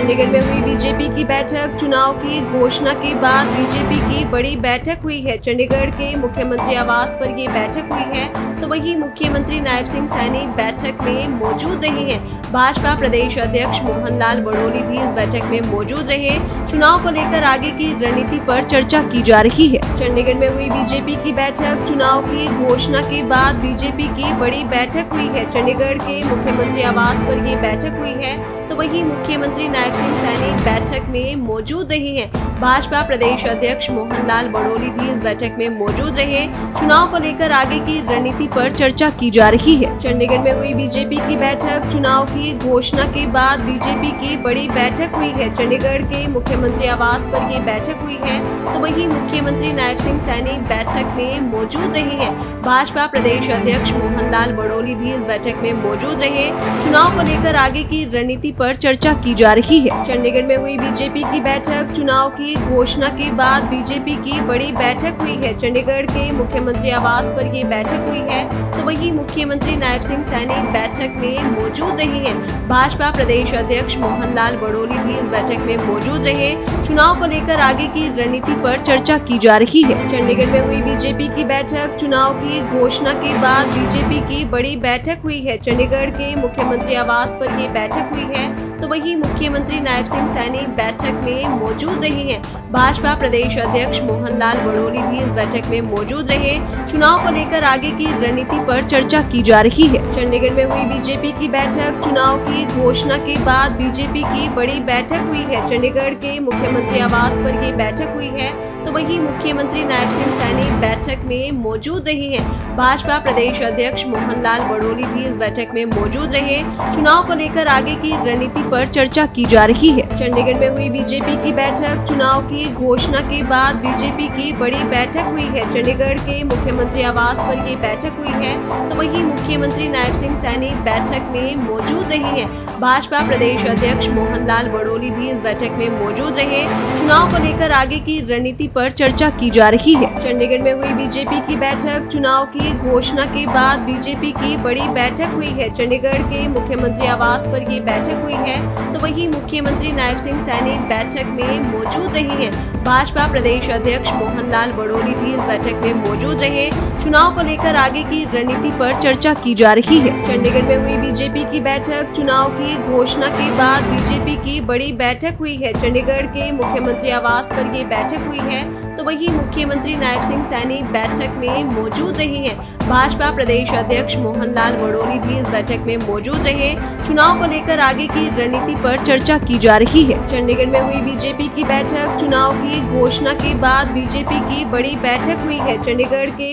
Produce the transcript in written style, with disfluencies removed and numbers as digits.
चंडीगढ़ में हुई बीजेपी की बैठक। चुनाव की घोषणा के बाद बीजेपी की बड़ी बैठक हुई है। चंडीगढ़ के मुख्यमंत्री आवास पर ये बैठक हुई है, तो वहीं मुख्यमंत्री नायब सिंह सैनी बैठक में मौजूद रहे हैं। भाजपा प्रदेश अध्यक्ष मोहन लाल बड़ोली भी इस बैठक में मौजूद रहे। चुनाव को लेकर आगे की रणनीति पर चर्चा की जा रही है। चंडीगढ़ में हुई बीजेपी की बैठक। चुनाव की घोषणा के बाद बीजेपी की बड़ी बैठक हुई है। चंडीगढ़ के मुख्यमंत्री आवास पर ये बैठक हुई है, तो वहीं मुख्यमंत्री नायब सिंह सैनी बैठक में मौजूद रहे हैं। भाजपा प्रदेश अध्यक्ष मोहन लाल बड़ोली भी इस बैठक में मौजूद रहे। चुनाव को लेकर आगे की रणनीति पर चर्चा की जा रही है। चंडीगढ़ में हुई बीजेपी की बैठक। चुनाव की घोषणा के बाद बीजेपी की बड़ी बैठक हुई है। चंडीगढ़ के मुख्यमंत्री आवास पर ये बैठक हुई है, तो वहीं मुख्यमंत्री नायब सिंह सैनी बैठक में मौजूद रहे हैं। भाजपा प्रदेश अध्यक्ष मोहन लाल बड़ोली भी इस बैठक में मौजूद रहे। चुनाव को लेकर आगे की रणनीति पर चर्चा की जा रही है। चंडीगढ़ में हुई बीजेपी की बैठक। चुनाव की घोषणा के बाद बीजेपी की बड़ी बैठक हुई है। चंडीगढ़ के मुख्यमंत्री आवास पर ये बैठक हुई है, तो वहीं मुख्यमंत्री नायब सिंह सैनी बैठक में मौजूद रहे हैं। भाजपा प्रदेश अध्यक्ष मोहन लाल बड़ोली भी इस बैठक में मौजूद रहे। चुनाव को लेकर आगे की रणनीति पर चर्चा की जा रही है। चंडीगढ़ में हुई बीजेपी की बैठक। चुनाव की घोषणा के बाद बीजेपी की बड़ी बैठक हुई है। चंडीगढ़ के मुख्यमंत्री आवास पर ये बैठक हुई है, तो वहीं मुख्यमंत्री नायब सिंह सैनी बैठक में मौजूद रहे हैं। भाजपा प्रदेश अध्यक्ष मोहन लाल बड़ोली भी इस बैठक में मौजूद रहे। चुनाव को लेकर आगे की रणनीति पर चर्चा की जा रही है। चंडीगढ़ में हुई बीजेपी की बैठक। चुनाव की घोषणा के बाद बीजेपी की बड़ी बैठक हुई है। चंडीगढ़ के मुख्यमंत्री आवास पर ये बैठक हुई है, तो वहीं मुख्यमंत्री नायब सिंह सैनी बैठक में मौजूद रहे हैं। भाजपा प्रदेश अध्यक्ष मोहन लाल बड़ोली भी इस बैठक में मौजूद रहे। चुनाव को लेकर आगे की रणनीति पर चर्चा की जा रही है। चंडीगढ़ में हुई बीजेपी की बैठक। चुनाव की घोषणा के बाद बीजेपी की बड़ी बैठक हुई है। चंडीगढ़ के मुख्यमंत्री आवास पर ये बैठक हुई है, तो वहीं मुख्यमंत्री नायब सिंह सैनी बैठक में मौजूद रहे हैं। भाजपा प्रदेश अध्यक्ष मोहन लाल बड़ोली भी इस बैठक में मौजूद रहे। चुनाव को लेकर आगे की रणनीति पर चर्चा की जा रही है। चंडीगढ़ में हुई बीजेपी की बैठक। चुनाव की घोषणा के बाद बीजेपी की बड़ी बैठक हुई है। चंडीगढ़ के मुख्यमंत्री आवास पर ये बैठक हुई है, तो वहीं मुख्यमंत्री नायब सिंह सैनी बैठक में मौजूद रहे हैं। भाजपा प्रदेश अध्यक्ष मोहन लाल बड़ोली भी इस बैठक में मौजूद रहे। चुनाव को लेकर आगे की रणनीति पर चर्चा की जा रही है। चंडीगढ़ में हुई बीजेपी की बैठक। चुनाव की घोषणा के बाद बीजेपी की बड़ी बैठक हुई है। चंडीगढ़ के मुख्यमंत्री आवास पर ये बैठक हुई है, तो वहीं मुख्यमंत्री नायब सिंह सैनी बैठक में मौजूद रहे हैं। भाजपा प्रदेश अध्यक्ष मोहन लाल बड़ोली भी इस बैठक में मौजूद रहे। चुनाव को लेकर आगे की रणनीति पर चर्चा की जा रही है। चंडीगढ़ में हुई बीजेपी की बैठक। चुनाव की घोषणा के बाद बीजेपी की बड़ी बैठक हुई है। चंडीगढ़ के